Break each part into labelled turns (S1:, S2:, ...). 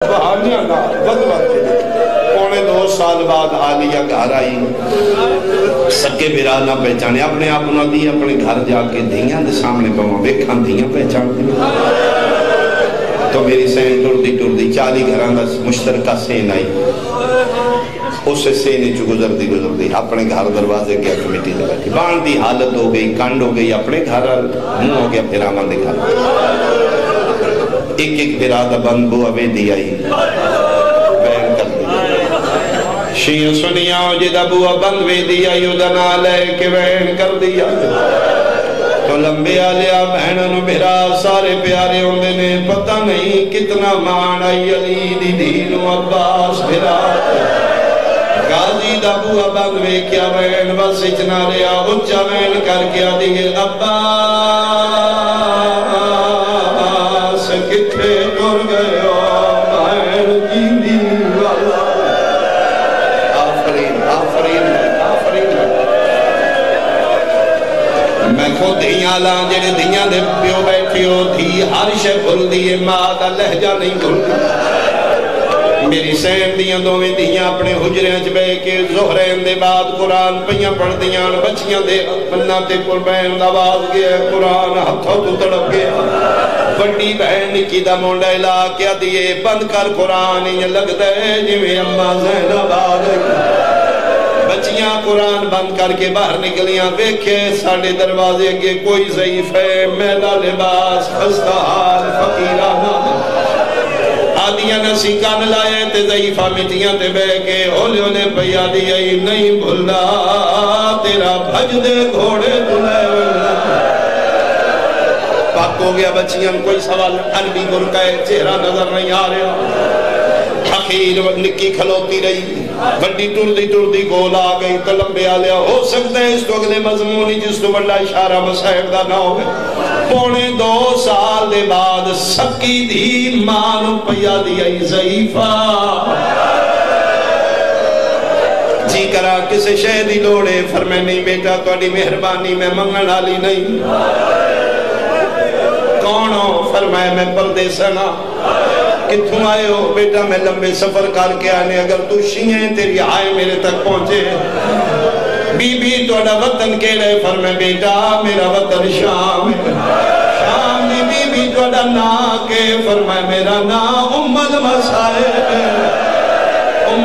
S1: پونے 2 سال بعد عالیہ گھر آئی، سکے برا نہ پہچانے، اپنے آپ نہ دی اپنے گھر جا کے دھیاں دے سامنے پاؤں ویکھاں دھیاں پہچان دی تو میری سین ٹردی 40 گھراں دا مشترکہ سین آئی، اسے سینے چو گزر دی اپنے گھر دروازے کیا کمیٹی لگا تھی، بان دی حالت ہو گئی، کانڈ ہو گئی، اپنے گھر منہ ہو گیا پھر آمان دے گھر، ایک برادہ بند بو اوے دی آئی بین کر دی شیئن سنیاں جدہ بو بند وے دی آئی ادنا لے کے بین کر دیا تو لمبے آلیا بہنن میرا سارے پیارے ہوندے نے پتہ نہیں کتنا مان آئی علی دی دین و عباس میرا غازی دا بو بند وے کیا بین بس اچنا لیا اچھا بین کر کیا دیگے عباس کتھے ٹر گئے بہن جیندی والا آفرین میں خود دھیاں لان جڑے دھیاں دے پیو بیٹھی ہو تھی ہر شے بھول دیئے ماں دا لہجہ نہیں بھول میری سین دیاں دوویں دیاں اپنے حجرے اچ بے کے زہرین دے بعد قرآن پہیاں پڑھ دیاں بچیاں دے بننا تے قربین دواز گیا قرآن ہتھوں تو تڑپ گیا بڑی بہن نکی دا مونڈا علا کیا دیئے بند کر قرآن یہ لگ دے جویں اماں زینب آ گئی بچیاں قرآن بند کر کے باہر نکلیاں دیکھے ساڑھے دروازے کے کوئی ضعیف ہے میلا لباس خستہ حال فقیرانہ آدیاں نسی کان لائے تے ضعیفہ مٹیاں تے بے کے ہولے ہولے پیا دیئی نہیں بھولنا تیرا بھج دے گھوڑے دلے پاک ہو گیا بچیاں کوئی سوال عربی برکائے چہرہ نظر نہیں آ رہا اخیر نکی کھلوتی رہی بڑی ٹردی گول آ گئی تو لمبے آلیا ہو سکتا ہے اس تو اگلے مضمونی جس تو بڑا اشارہ مسائب دا نہ ہو گئے پونے 2 سال دے بعد سکی دی مانو پیا دیئی ضعیفہ جی کرا کسے شہدی لوڑے فرمائے نہیں بیٹا توڑی مہربانی میں منگن آلی نہیں کون ہو فرمائے میں پردیسنا کتھوں آئے ہو بیٹا میں لمبے سفر کر کے آنے اگر تو شیئیں تیری آئے میرے تک پہنچے بی بی توڑا وطن کے رہے فرمائے بیٹا میرا وطن شام ہے شام دی بی بی توڑا نا کے فرمائے میرا نا ام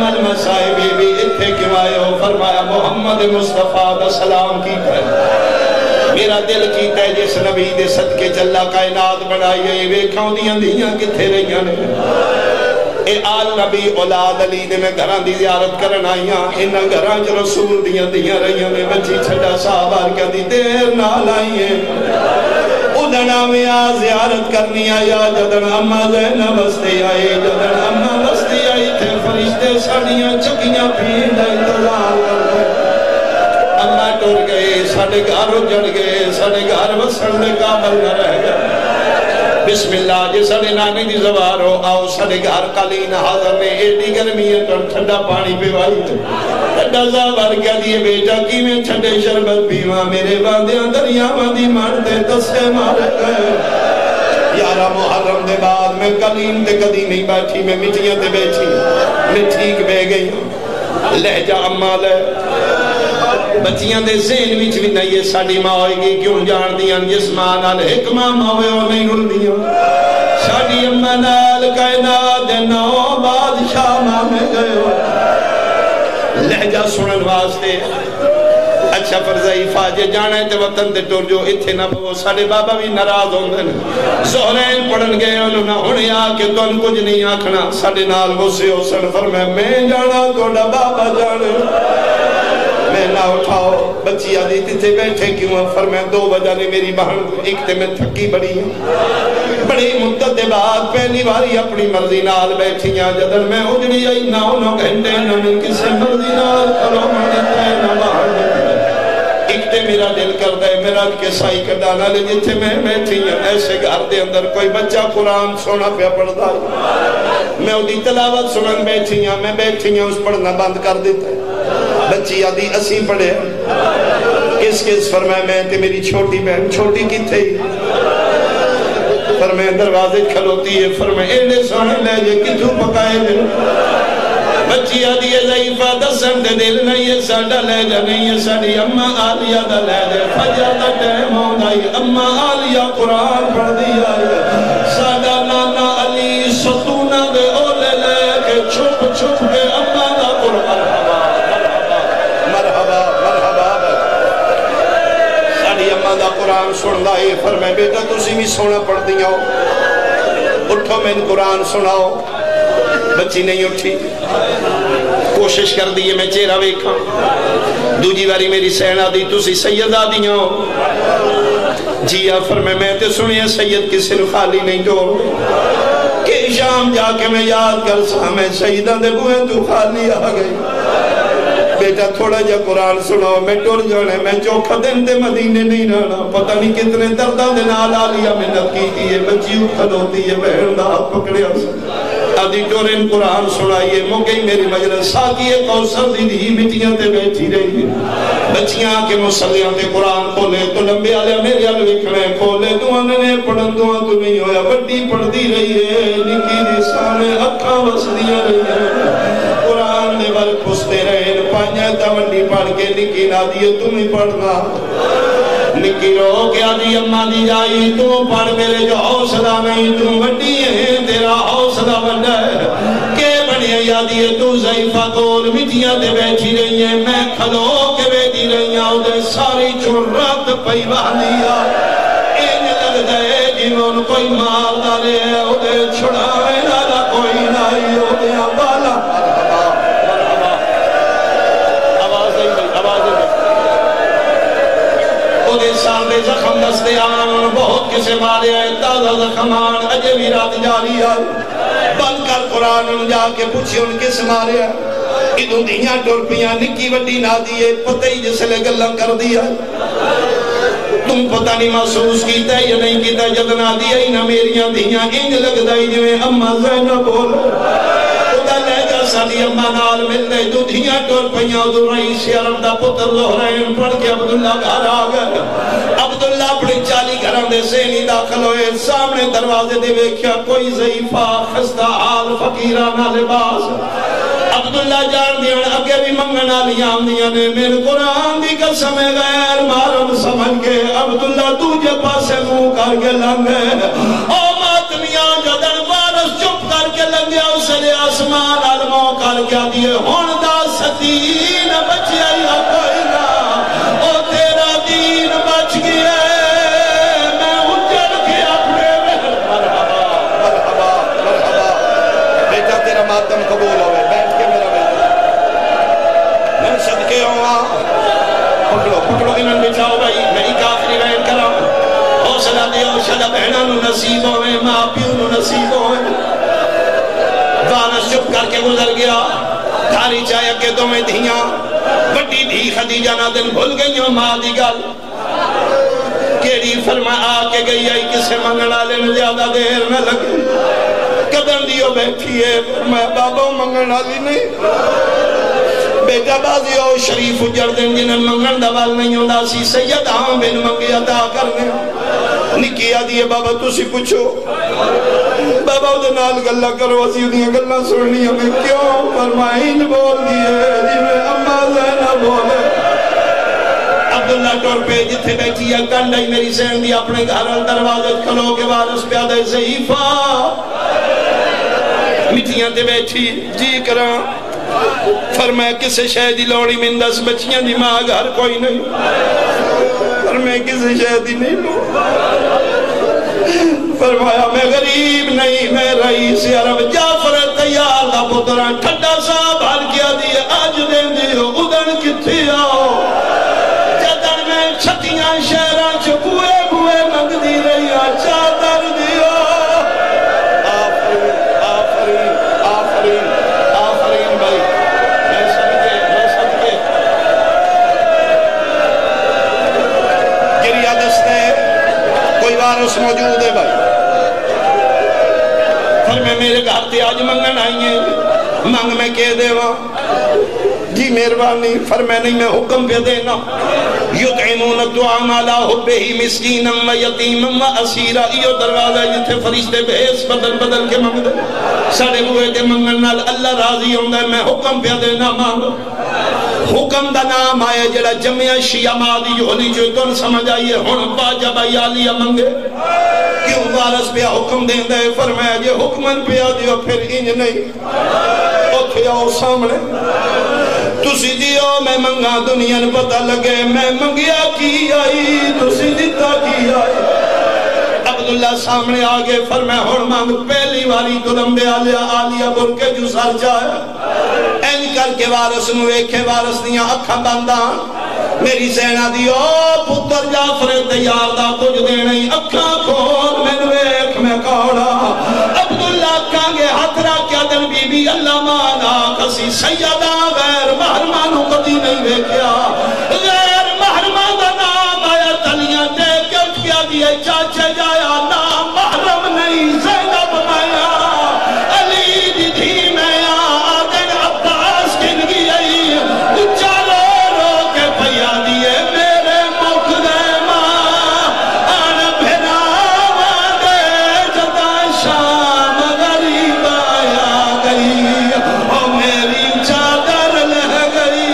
S1: المسائے بی بی اتھے کیوں آئے ہو فرمایا محمد مصطفیٰ دا سلام کی کر میرا دل کیتا ہے جس نبی دے صدقے چلا کائنات بڑھائی ہے ویکھاؤں دیاں دیاں کتھے رہیاں نے اے آل نبی اولاد علی دے میں گھران دی زیارت کرن آئیاں انہاں گھران جو رسول دیاں رہیاں نے بچی چھڑا صحابار کیا دی دیر نال آئیے ادھنا میں آ زیارت کرنی آیا جدن اممہ زینب بستے آئے جدن اممہ بستے آئی تھے فرشتے سڑیاں چکیاں پھینڈا انتظار کر گئے اممہ ٹور گئے ساڑھے گھر جڑ گئے ساڑھے گھر بسڑ لے قابل نہ رہ گئے بسم اللہ جی ساڑھے نانی دی زوار ہو آؤ ساڑھے گھر کالین حاضر میں ایڈی گرمی ہے تو ٹھنڈا پانی پہ وائی ٹھنڈا زوار کیا دیئے بیٹا کی میں ٹھنڈے شربت پیواں میرے باندیاں دریا باندی مارتے تسے مار گئے یارہ محرم دے بعد میں کالین تے کدی نہیں بیٹھی میں مٹیاں تے بیٹھی میں ٹھیک بے گئی لہجہ اممہ لے بچیاں دے ذہن وچ بھی نہیں ہے ساڑی ماں ہوئے گی کیوں جان دیاں جس ماں نال حکمہ ماں ہوئے ہو نہیں رل دیاں ساڑی اممہ نال کائنات نو بادشاہ ماں میں گئے ہو لہجہ سنن واسطے اچھا فرضائفہ جے جانا ہے تے وطن دے ٹور جو اتھے نہ بھو ساڑے بابا بھی نراز ہوندے زہرین پڑھن گئے انہوں نہ ہونے آکے تو ان کچھ نہیں آکھنا ساڑے نال غصے ہو سن فرمائے میں جانا توڑا بابا جانے میں نہ اٹھاؤ بچی آدھی تھے بیٹھے کیوں فرمائے 2 وجہ نے میری بہن ایک تے میں تھکی بڑی ہیں بڑی مدت دے بعد پہلی باری اپنی مرضی نال بیٹھیاں جدن میں اجڑی آئی 9 گھنٹے نہ میں کسے مرضی نال کرو مدتے نہ باہر ایک تے میرا دل کر دے میرا کے سائی کردانا لے جتھے میں بیٹھی ہیں ایسے گھر دے اندر کوئی بچہ قرآن سونا پہ پڑھتا ہے میں اُدھی تلاوت سنن بیٹھی ہیں میں بیٹھی ہیں اس پڑھنا بند کر دیتا ہے بچی آدھی اسی پڑھے کس فرمائے میں تے میری چھوٹی بہن چھوٹی کی تھی فرمائے دروازے کھلوتی ہے، فرمائے ایڈے سونے لے جے کتھوں پکائے دے بچی آدھی ہے ضعیفہ دسن دے دل نہیں ہے ساڑھا لے جا نہیں ہے ساڑھی اممہ آلیہ دا لے جے فجر دا ٹیم ہوندہ ہے اممہ آلیہ قرآن پڑھ دیا ہے ساڑھا نانا علی ستونہ دے اولے لے کے چھپ چھپ کے اممہ دا قرآن مرحبا مرحبا ساڑھی اممہ دا قرآن سننا ہے فرمائے بیٹا تسی بھی سونا پڑھ دیا ہو اٹھو میں قرآن سناؤ بچی نہیں اٹھی کوشش کر دیئے میں چہرہ ویکھاں دوجی باری میری سینہ دی تسی سید آدیاں ہو جی فرمائے میں تے سنیا سید کسی نو خالی نہیں چھوڑ کہ شام جا کے میں یاد کر سا میں سیدہ دے بوئے تو خالی آ گئی بیٹا تھوڑا جا قرآن سناؤ میں ٹور جانے میں چوکھا دن دے مدینے نہیں رہنا پتہ نہیں کتنے دردہ دن آلہ لیا محنت کی ہے بچی اٹھن ہوتی ہے بہن دا ہاتھ پکڑے آسا آدھی ٹورن قرآن سنائیے موقعی میری مجلس ساتھی کوثر دی مٹیاں تے بیٹھی رہی ہے بچیاں کے مسلیاں تے قرآن کھولے تو لمبے آلے میرے آلے وکھنے کھولے دعاں نے پڑھن دعاں تو نہیں ہویا بڑی پڑھ دی رہی ہے نکی دی سامنے اکھاں وس دیا رہی ہے قرآن نے بر پستے رہے پانیا تاونڈی پڑھ کے نکی نہ دیئے تم ہی پڑھنا نکی رو کیا دی اممہ دی جائی تو پڑھ میرے جو حوصلہ نہیں تو وڈی ہے تیرا حوصلہ بڑھا ہے کہ بڑھے یادی ہے تو ضعیفہ کول مٹیاں دے بیٹھی رہی ہیں میں کھلو کے بیٹھی رہی ہیں ادھے ساری چرات پئی بہنیا این لگ دے جیون کوئی مال دارے ادھے چھڑائے نالا کوئی نائی ادھے بالا سامنے زخم دستے آن بہت کسے مارے آئے تازہ زخمان اجے بھی رات جاری آئے بند کر قرآن جا کے پوچھے ان کس مارے آئے ادھوں دیاں ٹورپیاں نکی وڈی نہ دیئے پتہ ہی جسے لے گلہ کر دیا تم پتہ نہیں محسوس کیتا ہے یا نہیں کیتا ہے جد نہ دیا ہی نہ میریاں دیاں انج لگ دائی جویں اممہ زینب بولو خدا لے جا ساڑی اممہ نال مل دے دو دھیاں ٹور پہیاں دو رئیس عرب دا پتر زہرین پڑھ کے عبداللہ گھر آگئے عبداللہ اپنی چالی گھران دے سینی داخل ہوئے سامنے دروازے دے ویکھیا کوئی ضعیفہ خستہ حال فقیرانہ لباس عبداللہ جان دیاں اگے بھی منگنا لیام دیاں نے میرے قرآن دی قسم غیر مارم سمجھ کے عبداللہ دوجہ پاسے منہ کر کے لنگے او ماتمیاں جدن وارس چپ کر کے لنگے اسلے آسمان علموں کر کے دیئے ہون دا ستین بچی آیا کوئی نہ او تیرا دین بچ گیا میں اجڑ کے اپنے مرحبا مرحبا مرحبا بیٹا تیرا ماتم قبول ہوئے بیٹھ کے میرا بیٹا میں صدقے ہوا پکڑو انہوں بچاؤ بھائی میں ایک آخری بہن کرا حوصلہ دے حوصلہ بہنہ نو نصیب ہوئے ماں پیو نو نصیب ہوئے وانس چپ کر کے گزر گیا دھاری چاہیا کہ دو میں دھیاں بڑی دھی خدیجہ نہ دن بھول گئی ہوں ماں دی گل کیڑی فرما آ کے گئی آئی کسے منگنا لینے زیادہ دیر نہ لگے قدم دیو بیٹھی ہے فرمایا بابا منگنا لی نہیں بیٹا بازی ہو شریف اجڑ دن جنہاں منگن دوال نہیں ہوں سی سید ہاں بن منگی عطا کرنے نکی آدھی ہے بابا تو سی پوچھو بابا ادھے نال گلہ کرو اسی ادھیاں گلہ سننی ہمیں کیوں فرمائین بول دیئے جی میں اممہ زینہ بولے عبداللہ ٹور پہ جتھے بیٹھی ہے کنڈائی میری سین دی اپنے گھر دروازے کھلو کے وارس پیادہ ضعیفہ مٹیاں تے بیٹھی جی کراں فرمایا کسے شہدی لوڑی من 10 بچیاں دی ماں گھر کوئی نہیں فرمایا کسے شہدی نہیں لو فرمایا میں غریب نہیں میں رئیس عرب جعفر تیار دا پترہ ٹھڈا صاحب حل کیا دیئے آج دین دیو ادھن کتھی آؤ جدن میں چھتیاں شہران چکوے بوئے مگ دی رہی چادر دیو آفرین آفرین آفرین آفرین بھائی میں صدقے گریہ دستے کوئی وارث موجود ہے بھائی میں میرے گھر تے آج منگن آئیے منگ میں کہہ دے وہاں جی مہربانی فرمائے نہیں میں حکم پہ دینا یطعمون الطعام علی حبہ مسکینا و یتیما و اسیرا یہ دروازہ ہے جتھے فرشتے بھیس بدل بدل کے منگ دے ساڑے ہوئے دے منگن نال اللہ راضی ہوندہ ہے میں حکم پہ دینا مانگو حکم دا نام آئے جڑا جمعہ شیعہ مادی ہولی جو تن سمجھ آئیے ہون باجہ بھائی منگے کیوں وارث پہ حکم دیں دے فرمایا یہ حکمن پہ دیو پھر انج نہیں اوتھے آؤ سامنے تسی دیو میں منگا دنیا نے پتہ لگے میں منگیا کی آئی تسی دیتا کی آئی عبداللہ سامنے آگے فرمایا ہون مانگ پہلی والی قدم بے آلیہ بر کے جو سر جائے این کر کے وارث نو ایک وارث دیاں اکھا باندھاں میری زینہ دیو پتر جعفر تیار دا کچھ دے نہیں اکھا کھول میں نو ایک میں کھوڑا عبداللہ کانگے ہترا کیا دن بی بی اللہ مانا کسی سیدہ غیر محرمانو قدی نہیں بیکیا غیر محرمان دا نام آیا تلیاں دے کے اٹھ کیا دیئے چاچے جایا نام محرم نہیں زینب مایا علی دی دھی مایا آدن عباس کنگی آئی چالو رو کے پیا دیئے میرے مکھ دے ماں آن بھنا وادے جدا شام غریب آیا گئی او میری چادر لہ گئی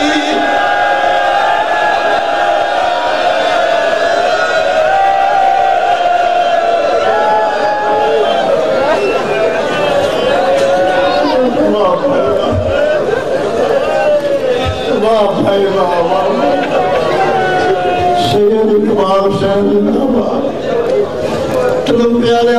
S2: واہ بھائی واہ واہ سید اقبال حسین زندہ باد تم پیارے